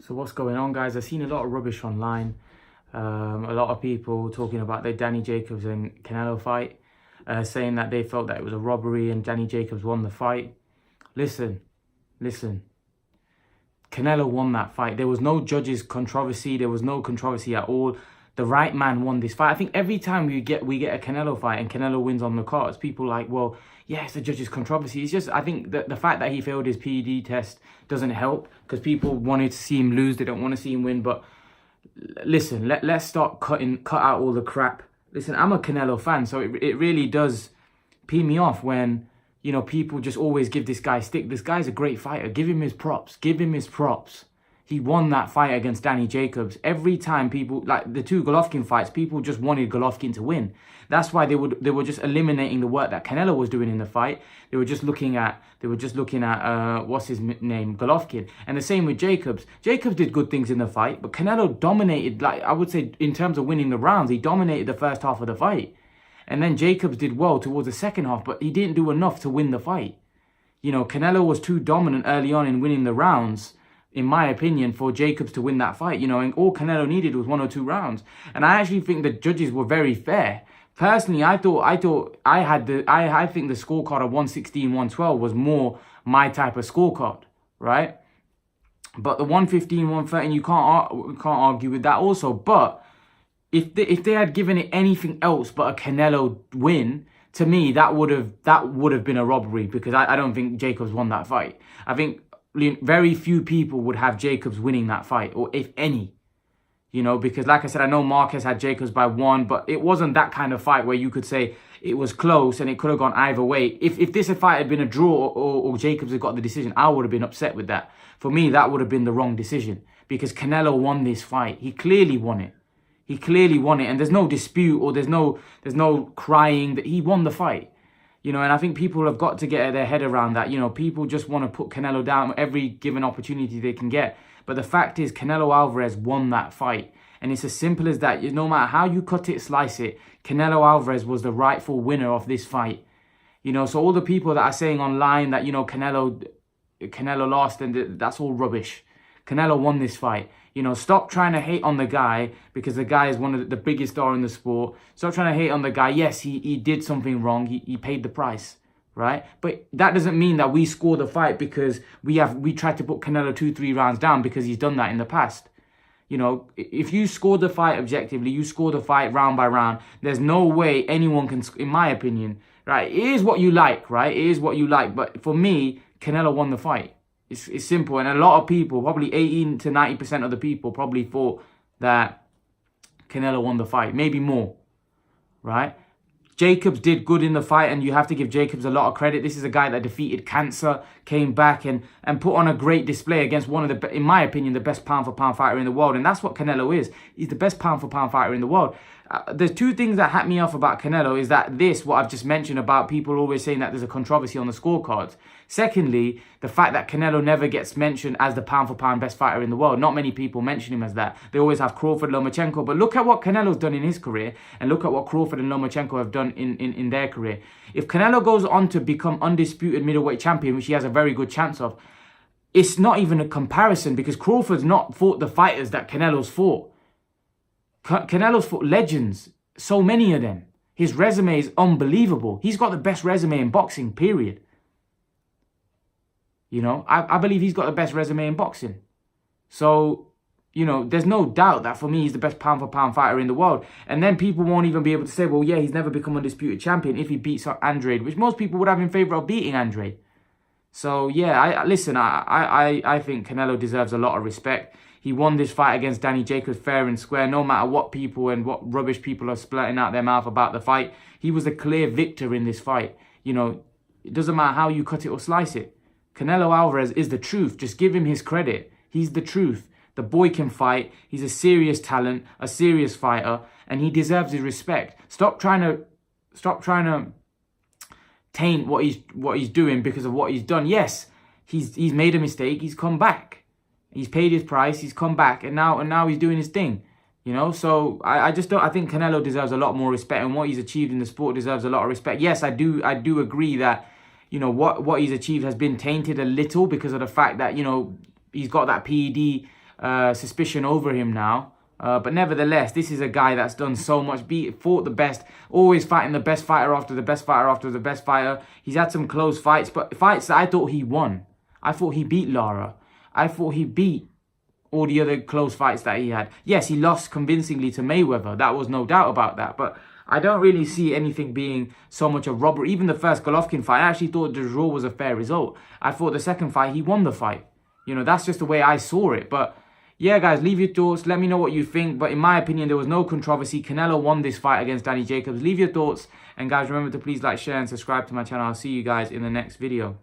So what's going on, guys? I've seen a lot of rubbish online. A lot of people talking about the Danny Jacobs and Canelo fight, saying that they felt that it was a robbery and Danny Jacobs won the fight. Listen. Canelo won that fight. There was no judges' controversy. There was no controversy at all. The right man won this fight. I think every time we get a Canelo fight and Canelo wins on the cards, people are like, well, yeah, it's the judges' controversy. It's just, I think that the fact that he failed his PED test doesn't help because people wanted to see him lose. They don't want to see him win. But listen, let's start cut out all the crap. Listen, I'm a Canelo fan, so it really does pee me off when, you know, people just always give this guy stick. This guy's a great fighter. Give him his props. Give him his props. He won that fight against Danny Jacobs. Every time people, like the two Golovkin fights, people just wanted Golovkin to win. That's why they were just eliminating the work that Canelo was doing in the fight. They were just looking at what's his name, Golovkin. And the same with Jacobs. Jacobs did good things in the fight, but Canelo dominated, like I would say in terms of winning the rounds, he dominated the first half of the fight. And then Jacobs did well towards the second half, but he didn't do enough to win the fight. You know, Canelo was too dominant early on in winning the rounds, in my opinion, for Jacobs to win that fight, you know, and all Canelo needed was 1 or 2 rounds. And I actually think the judges were very fair. Personally, I think the scorecard of 116-112 was more my type of scorecard, right? But the 115-113, you can't argue with that also. But if they had given it anything else but a Canelo win, to me that would have been a robbery, because I don't think Jacobs won that fight. I think very few people would have Jacobs winning that fight, or if any, you know, because like I said, I know Marquez had Jacobs by 1, but it wasn't that kind of fight where you could say it was close and it could have gone either way. If this fight had been a draw or Jacobs had got the decision, I would have been upset with that. For me, that would have been the wrong decision, because Canelo won this fight. He clearly won it. He clearly won it, and there's no dispute or there's no crying that he won the fight. You know, and I think people have got to get their head around that. You know, people just want to put Canelo down every given opportunity they can get. But the fact is, Canelo Alvarez won that fight. And it's as simple as that. No matter how you cut it, slice it, Canelo Alvarez was the rightful winner of this fight. You know, so all the people that are saying online that, you know, Canelo lost, and that's all rubbish. Canelo won this fight. You know, stop trying to hate on the guy, because the guy is one of the biggest stars in the sport. Stop trying to hate on the guy. Yes, he did something wrong. He paid the price, right? But that doesn't mean that we score the fight because we tried to put Canelo 2-3 rounds down, because he's done that in the past. You know, if you score the fight objectively, you score the fight round by round, there's no way anyone can, in my opinion, right? It is what you like, right? It is what you like. But for me, Canelo won the fight. It's simple. And a lot of people, probably 18 to 90% of the people probably thought that Canelo won the fight. Maybe more, right? Jacobs did good in the fight, and you have to give Jacobs a lot of credit. This is a guy that defeated cancer, came back and put on a great display against one of the, in my opinion, the best pound-for-pound fighter in the world. And that's what Canelo is. He's the best pound-for-pound fighter in the world. There's 2 things that hack me off about Canelo, is that what I've just mentioned about people always saying that there's a controversy on the scorecards. Secondly, the fact that Canelo never gets mentioned as the pound-for-pound best fighter in the world. Not many people mention him as that. They always have Crawford, Lomachenko. But look at what Canelo's done in his career, and look at what Crawford and Lomachenko have done in their career. If Canelo goes on to become undisputed middleweight champion, which he has a very good chance of, it's not even a comparison, because Crawford's not fought the fighters that Canelo's fought. Canelo's fought legends, so many of them. His resume is unbelievable. He's got the best resume in boxing, period. You know, I believe he's got the best resume in boxing. So, you know, there's no doubt that for me, he's the best pound-for-pound fighter in the world. And then people won't even be able to say, well, yeah, he's never become undisputed champion if he beats Andrade, which most people would have in favour of beating Andrade. So, yeah, I think Canelo deserves a lot of respect. He won this fight against Danny Jacobs fair and square, no matter what people and what rubbish people are splitting out their mouth about the fight. He was a clear victor in this fight. You know, it doesn't matter how you cut it or slice it. Canelo Alvarez is the truth. Just give him his credit. He's the truth. The boy can fight. He's a serious talent, a serious fighter, and he deserves his respect. Stop trying to taint what he's doing because of what he's done. Yes, he's made a mistake. He's come back. He's paid his price. He's come back, and now he's doing his thing. You know, so I just don't. I think Canelo deserves a lot more respect, and what he's achieved in the sport deserves a lot of respect. Yes, I do agree that, you know, what he's achieved has been tainted a little because of the fact that, you know, he's got that PED suspicion over him now. But nevertheless, this is a guy that's done so much, fought the best, always fighting the best fighter after the best fighter after the best fighter. He's had some close fights, but fights that I thought he won. I thought he beat Lara. I thought he beat all the other close fights that he had. Yes, he lost convincingly to Mayweather. That was no doubt about that. But I don't really see anything being so much a robbery. Even the first Golovkin fight, I actually thought the draw was a fair result. I thought the second fight, he won the fight. You know, that's just the way I saw it. But yeah, guys, leave your thoughts. Let me know what you think. But in my opinion, there was no controversy. Canelo won this fight against Danny Jacobs. Leave your thoughts. And guys, remember to please like, share, and subscribe to my channel. I'll see you guys in the next video.